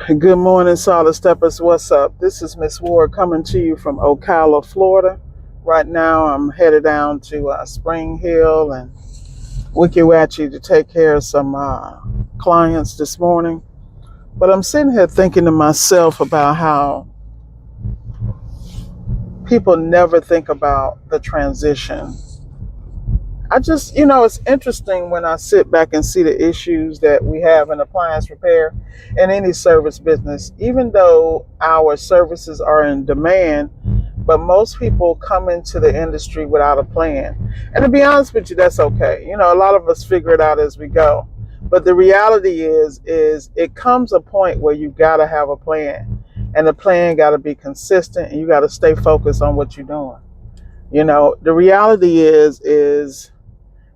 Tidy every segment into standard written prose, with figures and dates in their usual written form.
Good morning, Solid Steppers. What's up? This is Miss Ward coming to you from Ocala, Florida. Right now, I'm headed down to Spring Hill and Wickiwatchee to take care of some clients this morning. But I'm sitting here thinking to myself about how people never think about the transition. It's interesting when I sit back and see the issues that we have in appliance repair and any service business, even though our services are in demand, but most people come into the industry without a plan. And to be honest with you, that's okay. A lot of us figure it out as we go. But the reality is it comes a point where you got to have a plan, and the plan got to be consistent, and you got to stay focused on what you're doing. The reality is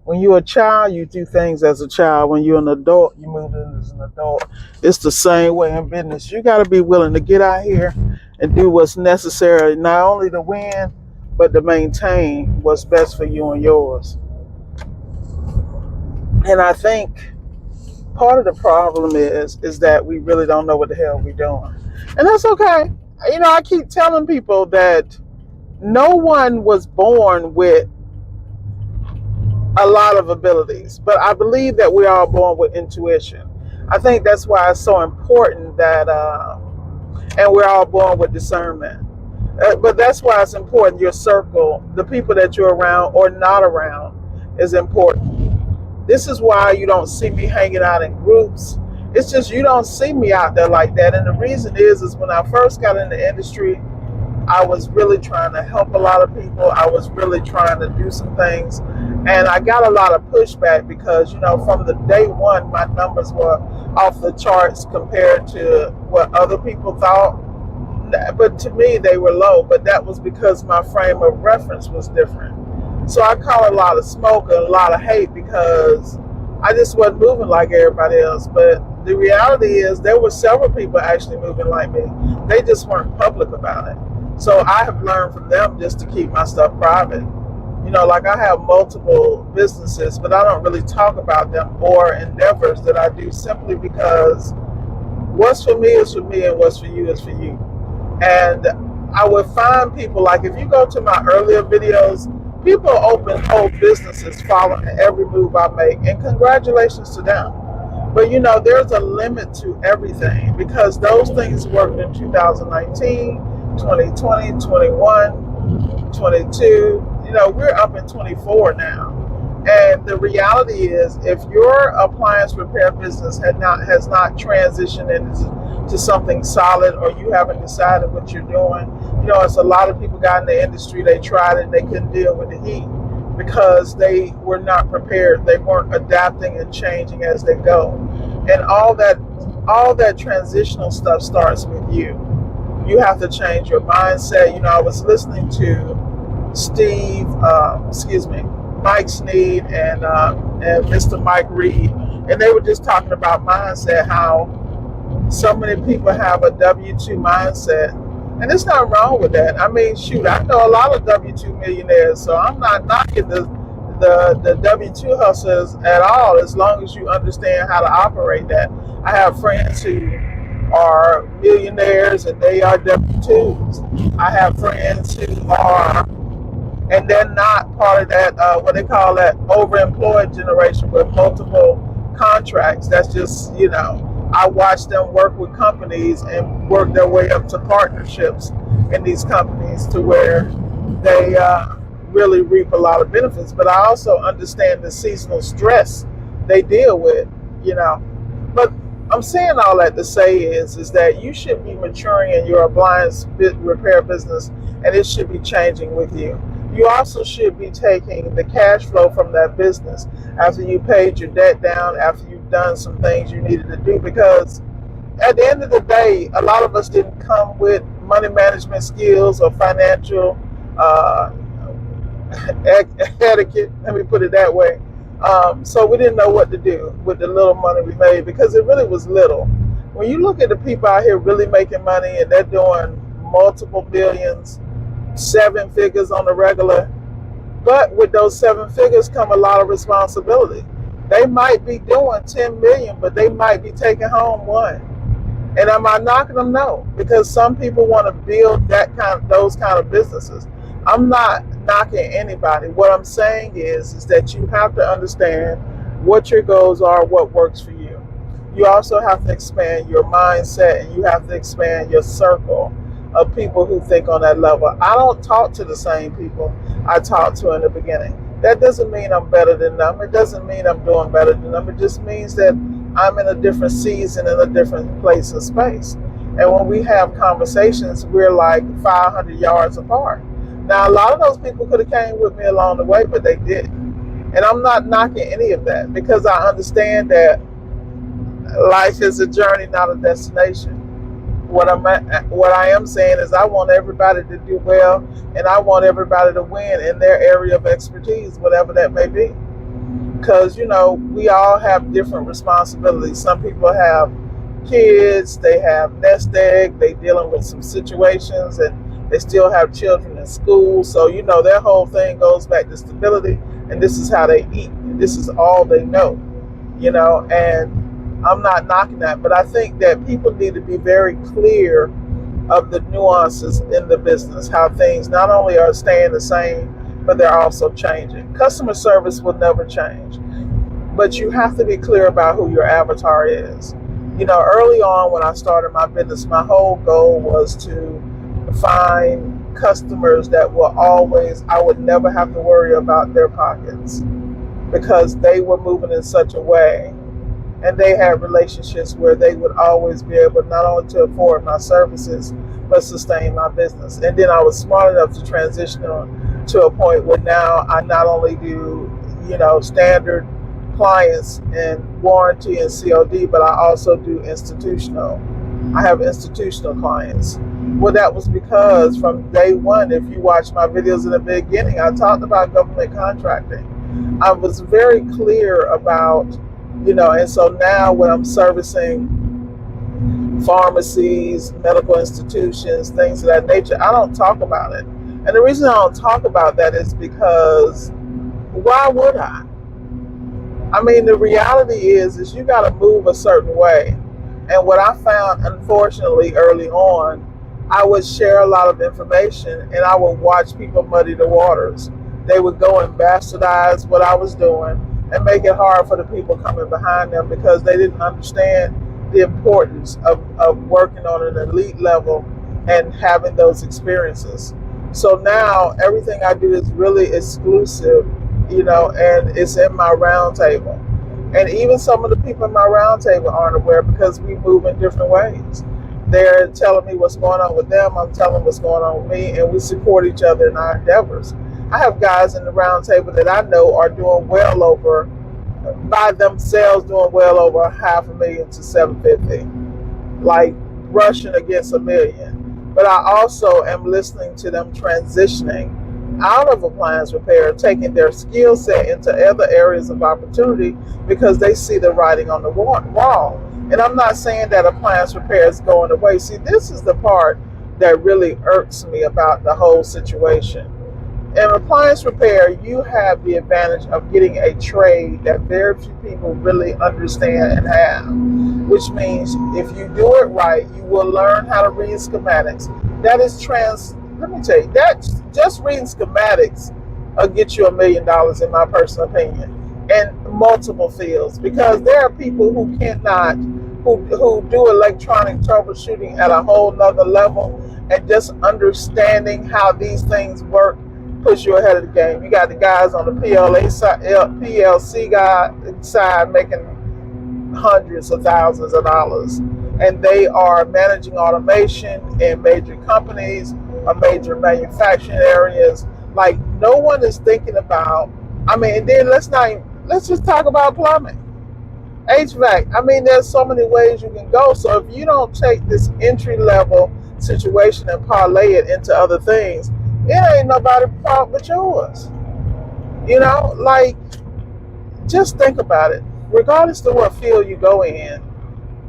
when you're a child, you do things as a child. When you're an adult, you move in as an adult. It's the same way in business. You got to be willing to get out here and do what's necessary, not only to win, but to maintain what's best for you and yours. And I think part of the problem is that we really don't know what the hell we're doing. And that's okay. I keep telling people that no one was born with a lot of abilities, but I believe that we're all born with intuition. I think that's why it's so important that, and we're all born with discernment. But that's why it's important your circle, the people that you're around or not around, is important. This is why you don't see me hanging out in groups. It's just you don't see me out there like that. And the reason is when I first got in the industry, I was really trying to help a lot of people. I was really trying to do some things. And I got a lot of pushback because, from the day one, my numbers were off the charts compared to what other people thought. But to me, they were low. But that was because my frame of reference was different. So I caught a lot of smoke and a lot of hate because I just wasn't moving like everybody else. But the reality is there were several people actually moving like me. They just weren't public about it. So I have learned from them just to keep my stuff private. Like I have multiple businesses, but I don't really talk about them or endeavors that I do simply because what's for me is for me and what's for you is for you. And I would find people, like if you go to my earlier videos, people open whole businesses following every move I make, and congratulations to them. But there's a limit to everything because those things worked in 2019, 2020, 21, 22. We're up in 24 now. And the reality is if your appliance repair business has not transitioned into something solid, or you haven't decided what you're doing, it's a lot of people got in the industry, they tried it, they couldn't deal with the heat because they were not prepared. They weren't adapting and changing as they go. And all that transitional stuff starts with you. You have to change your mindset. I was listening to Mike Sneed and Mr. Mike Reed, and they were just talking about mindset, how so many people have a W-2 mindset, and there's nothing wrong with that. I mean, shoot, I know a lot of W-2 millionaires, so I'm not knocking the W-2 hustlers at all, as long as you understand how to operate that. I have friends who are millionaires and they are W-2s. I have friends who are, and they're not part of that, what they call that overemployed generation with multiple contracts. That's just, I watch them work with companies and work their way up to partnerships in these companies to where they really reap a lot of benefits. But I also understand the seasonal stress they deal with, But I'm saying all that to say is that you should be maturing in your appliance repair business, and it should be changing with you. You also should be taking the cash flow from that business after you paid your debt down, after you've done some things you needed to do, because at the end of the day, a lot of us didn't come with money management skills or financial etiquette, let me put it that way. So we didn't know what to do with the little money we made, because it really was little. When you look at the people out here really making money and they're doing multiple billions, 7 figures on the regular, but with those 7 figures come a lot of responsibility. They might be doing 10 million, but they might be taking home 1. And am I knocking them? No, because some people want to build those kind of businesses. I'm not knocking anybody. What I'm saying is that you have to understand what your goals are, what works for you. You also have to expand your mindset, and you have to expand your circle of people who think on that level. I don't talk to the same people I talked to in the beginning. That doesn't mean I'm better than them. It doesn't mean I'm doing better than them. It just means that I'm in a different season, in a different place and space. And when we have conversations, we're like 500 yards apart. Now, a lot of those people could have came with me along the way, but they didn't. And I'm not knocking any of that, because I understand that life is a journey, not a destination. What I am saying is I want everybody to do well, and I want everybody to win in their area of expertise, whatever that may be. Because, we all have different responsibilities. Some people have kids, they have nest egg, they dealing with some situations, and they still have children in school. So, their whole thing goes back to stability, and this is how they eat. This is all they know, and I'm not knocking that, but I think that people need to be very clear of the nuances in the business, how things not only are staying the same, but they're also changing. Customer service will never change, but you have to be clear about who your avatar is. Early on when I started my business, my whole goal was to find customers that I would never have to worry about their pockets, because they were moving in such a way, and they had relationships where they would always be able not only to afford my services, but sustain my business. And then I was smart enough to transition on to a point where now I not only do, standard clients and warranty and COD, but I also do institutional. I have institutional clients. Well, that was because from day one, if you watch my videos in the beginning, I talked about government contracting. I was very clear about, and so now when I'm servicing pharmacies, medical institutions, things of that nature, I don't talk about it. And the reason I don't talk about that is because why would I? I mean, the reality is you got to move a certain way. And what I found, unfortunately, early on, I would share a lot of information, and I would watch people muddy the waters. They would go and bastardize what I was doing and make it hard for the people coming behind them, because they didn't understand the importance of working on an elite level and having those experiences. So now everything I do is really exclusive, and it's in my round table. And even some of the people in my round table aren't aware, because we move in different ways. They're telling me what's going on with them, I'm telling them what's going on with me, and we support each other in our endeavors. I have guys in the round table that I know are doing well over, by themselves, doing well over $500,000 to $750,000, like rushing against $1 million. But I also am listening to them transitioning out of appliance repair, taking their skill set into other areas of opportunity, because they see the writing on the wall. And I'm not saying that appliance repair is going away. See, this is the part that really irks me about the whole situation. In appliance repair, you have the advantage of getting a trade that very few people really understand and have, which means if you do it right, you will learn how to read schematics. Let me tell you, that just reading schematics will get you $1 million, in my personal opinion, in multiple fields, because there are people who do electronic troubleshooting at a whole nother level, and just understanding how these things work push you ahead of the game. You got the guys on the PLC side making hundreds of thousands of dollars, and they are managing automation in major companies or major manufacturing areas. Like, no one is thinking about. And then let's just talk about plumbing, HVAC. There's so many ways you can go. So if you don't take this entry level situation and parlay it into other things, it ain't nobody's fault but yours. Just think about it. Regardless of what field you go in,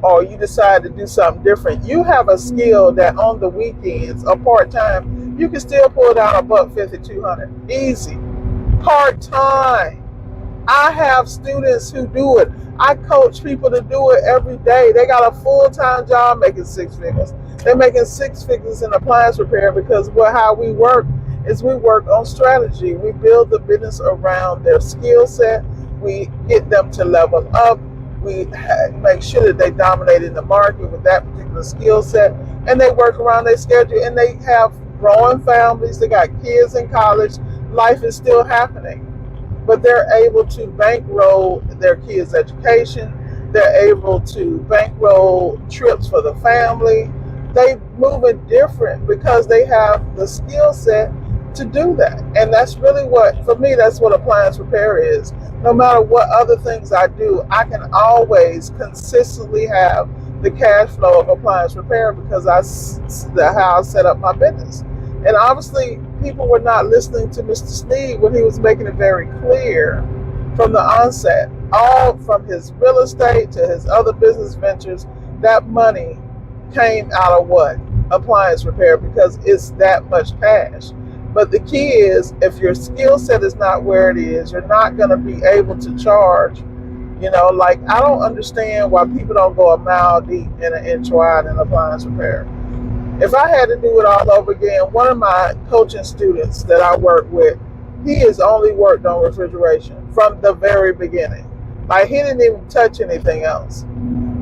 or you decide to do something different, you have a skill that on the weekends or part-time, you can still pull down $150, $200. Easy. Part-time. I have students who do it. I coach people to do it every day. They got a full-time job making six figures. They're making six figures in appliance repair because how we work is we work on strategy. We build the business around their skill set. We get them to level up. We make sure that they dominate in the market with that particular skill set, and they work around their schedule, and they have growing families. They got kids in college. Life is still happening, but they're able to bankroll their kids' education. They're able to bankroll trips for the family. They move it different because they have the skill set to do that. And that's really what, for me, that's what appliance repair is. No matter what other things I do, I can always consistently have the cash flow of appliance repair because how I set up my business. And obviously, people were not listening to Mr. Sneed when he was making it very clear from the onset, all from his real estate to his other business ventures, that money came out of what? Appliance repair, because it's that much cash. But the key is, if your skill set is not where it is, you're not going to be able to charge. Like, I don't understand why people don't go a mile deep and an inch wide in appliance repair. If I had to do it all over again, one of my coaching students that I work with, he has only worked on refrigeration from the very beginning. Like, he didn't even touch anything else.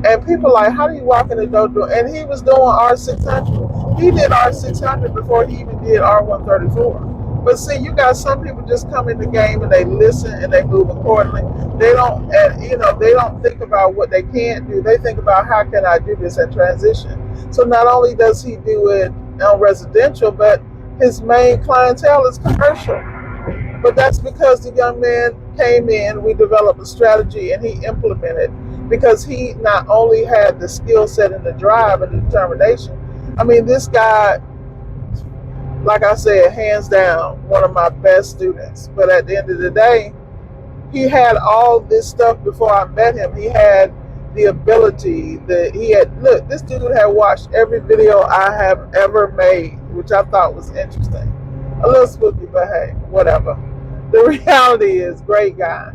And people are like, how do you walk in the door? And he was doing R600. He did R600 before he even did R134. But see, you got some people just come in the game and they listen and they move accordingly. They don't, they don't think about what they can't do. They think about, how can I do this and transition? So not only does he do it on residential, but his main clientele is commercial. But that's because the young man came in, we developed a strategy, and he implemented, because he not only had the skill set and the drive and the determination. I mean, this guy, like I said, hands down, one of my best students. But at the end of the day, he had all this stuff before I met him. He had the ability look, this dude had watched every video I have ever made, which I thought was interesting. A little spooky, but hey, whatever. The reality is, great guy.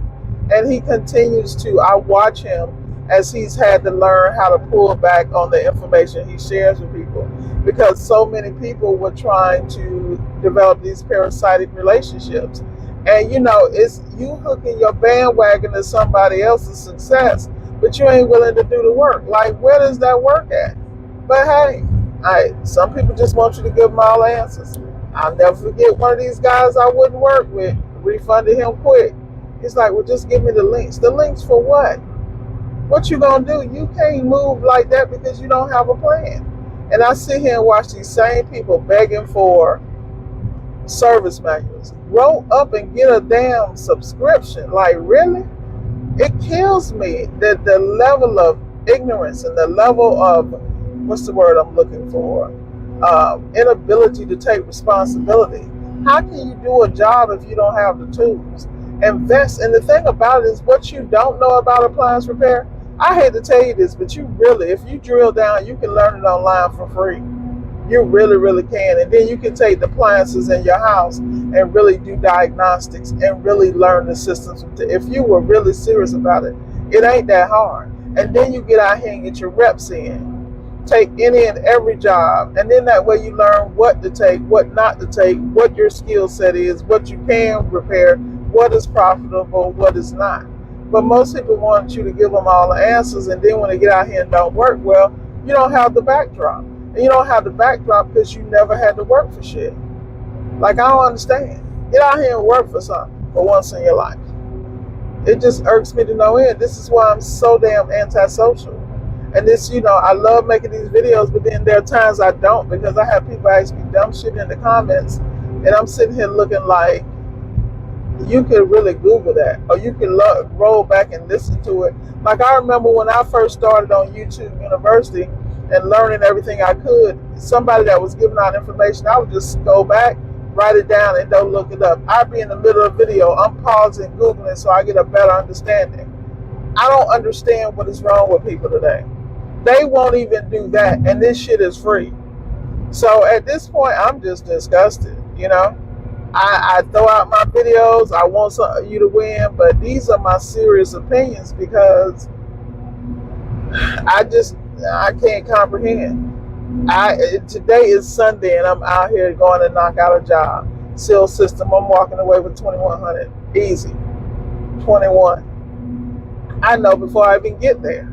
And he continues to, I watch him as he's had to learn how to pull back on the information he shares with people, because so many people were trying to develop these parasitic relationships. And it's you hooking your bandwagon to somebody else's success, but you ain't willing to do the work. Like, where does that work at? But hey, some people just want you to give them all answers. I'll never forget one of these guys I wouldn't work with, refunded him quick. He's like, well, just give me the links. The links for what? What you gonna do? You can't move like that because you don't have a plan. And I sit here and watch these same people begging for service manuals. Grow up and get a damn subscription. Like, really? It kills me that the level of ignorance and the level of, what's the word I'm looking for? Inability to take responsibility. How can you do a job if you don't have the tools? Invest. And the thing about it is, what you don't know about appliance repair, I hate to tell you this, but you really, if you drill down, you can learn it online for free. You really, really can. And then you can take the appliances in your house and really do diagnostics and really learn the systems. If you were really serious about it, it ain't that hard. And then you get out here and get your reps in. Take any and every job. And then that way you learn what to take, what not to take, what your skill set is, what you can repair, what is profitable, what is not. But most people want you to give them all the answers, and then when they get out here and don't work well, you don't have the backdrop. And you don't have the backdrop because you never had to work for shit. Like, I don't understand. Get out here and work for something for once in your life. It just irks me to no end. This is why I'm so damn antisocial. And this, I love making these videos, but then there are times I don't, because I have people ask me dumb shit in the comments, and I'm sitting here looking like, you could really Google that, or you can roll back and listen to it. Like, I remember when I first started on YouTube University and learning everything I could, somebody that was giving out information, I would just go back, write it down, and don't look it up. I'd be in the middle of a video, I'm pausing, Googling, so I get a better understanding. I don't understand what is wrong with people today. They won't even do that, and this shit is free. So at this point, I'm just disgusted, I throw out my videos. I want you to win, but these are my serious opinions because I can't comprehend. Today is Sunday and I'm out here going to knock out a job. Seal system. I'm walking away with 2,100. Easy. 21. I know before I even get there.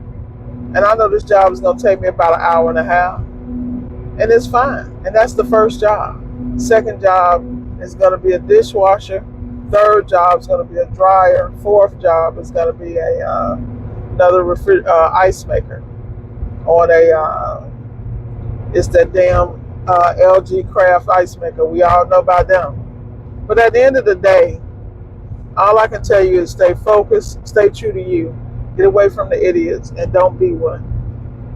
And I know this job is going to take me about an hour and a half. And it's fine. And that's the first job. Second job is going to be a dishwasher. Third job is going to be a dryer. Fourth job is going to be another ice maker on it's that damn LG Craft ice maker. We all know about them. But at the end of the day, all I can tell you is stay focused, stay true to you, get away from the idiots, and don't be one.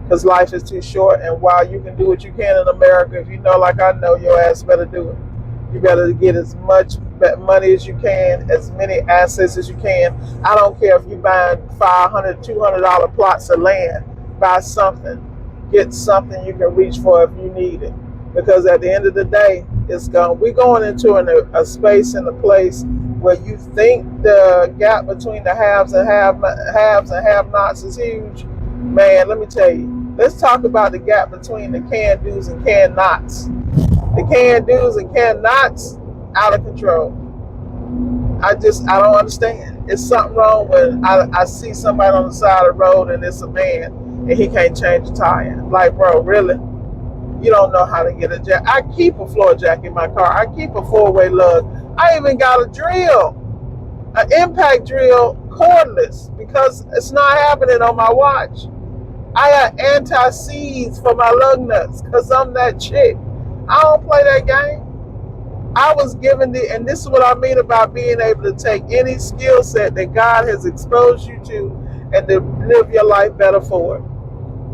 Because life is too short, and while you can do what you can in America, if you know like I know, your ass better do it. You better get as much money as you can, as many assets as you can. I don't care if you're buying $500, $200 plots of land. Buy something. Get something you can reach for if you need it. Because at the end of the day, we're going into a space and a place where you think the gap between the haves and have-nots is huge. Man, let me tell you. Let's talk about the gap between the can-dos and can-nots. The can-dos and can-nots, out of control. I don't understand. It's something wrong when I see somebody on the side of the road and it's a man and he can't change the tire. Like, bro, really? You don't know how to get a jack. I keep a floor jack in my car. I keep a four-way lug. I even got a drill, an impact drill, cordless, because it's not happening on my watch. I got anti-seize for my lug nuts because I'm that chick. I don't play that game. I was given and this is what I mean about being able to take any skill set that God has exposed you to and to live your life better for it.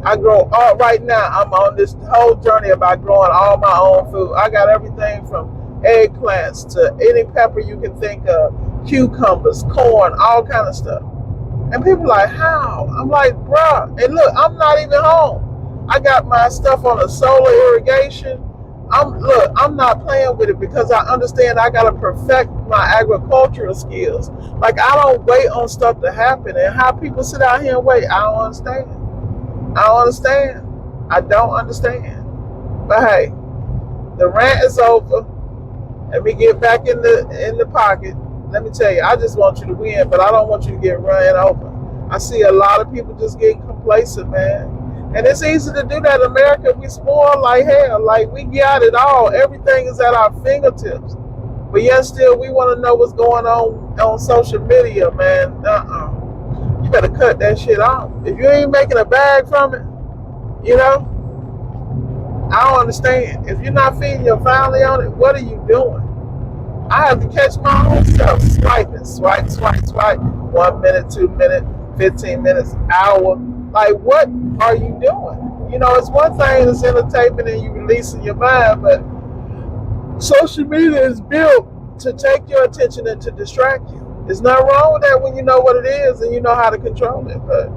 I grow right now. I'm on this whole journey about growing all my own food. I got everything from eggplants to any pepper you can think of, cucumbers, corn, all kind of stuff. And people are like, how? I'm like, bruh, and look, I'm not even home. I got my stuff on a solar irrigation. I'm not playing with it because I understand I gotta perfect my agricultural skills. Like, I don't wait on stuff to happen. And how people sit out here and wait, I don't understand. I don't understand. But hey, the rant is over. Let me get back in the pocket. Let me tell you, I just want you to win, but I don't want you to get run over. I see a lot of people just getting complacent, man. And it's easy to do that in America. We spoil like hell. Like, we got it all. Everything is at our fingertips. But yet still, we want to know what's going on social media, man. You better cut that shit off. If you ain't making a bag from it, you know, I don't understand. If you're not feeding your family on it, what are you doing? I have to catch my own self swiping, swipe. 1 minute, 2 minutes, 15 minutes, hour. Like, what are you doing? You know, it's one thing that's entertainment and you releasing your mind, but social media is built to take your attention and to distract you. There's nothing wrong with that when you know what it is and you know how to control it, but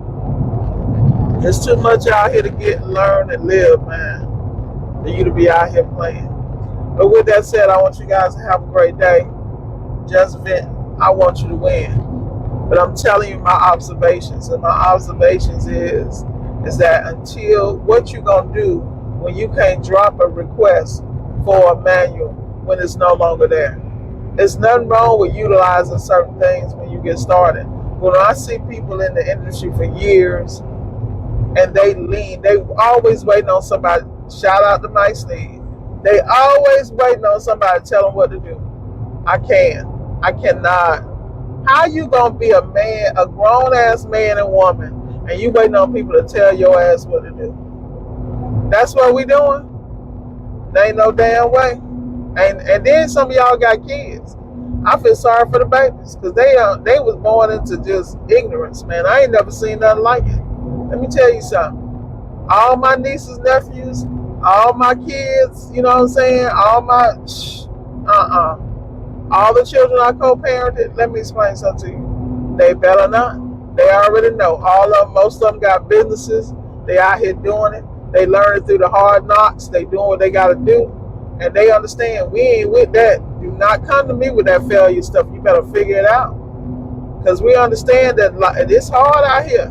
there's too much out here to get, learn, and live, man, for you to be out here playing. But with that said, I want you guys to have a great day. Just vent. I want you to win. But I'm telling you my observations, and my observations is that until what you gonna do when you can't drop a request for a manual when it's no longer there. There's nothing wrong with utilizing certain things when you get started. When I see people in the industry for years and they always waiting on somebody. Shout out to Mike Sneed. They always waiting on somebody to tell them what to do. I cannot. How you gonna be a man, a grown ass man and woman, and you waiting on people to tell your ass what to do? That's what we doing? There ain't no damn way. And then some of y'all got kids. I feel sorry for the babies because they was born into just ignorance, man. I ain't never seen nothing like it. Let me tell you something. All my nieces, nephews, all my kids, you know what I'm saying? All the children I co-parented, let me explain something to you. They better not. They already know. Most of them got businesses. They out here doing it. They learn it through the hard knocks. They doing what they got to do. And they understand we ain't with that Do not come to me with that failure stuff. You better figure it out. Because we understand that it's hard out here.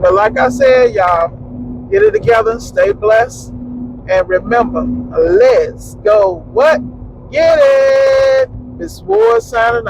But like I said, y'all, get it together, stay blessed, and remember, let's go what? Get it! Miss Ward signing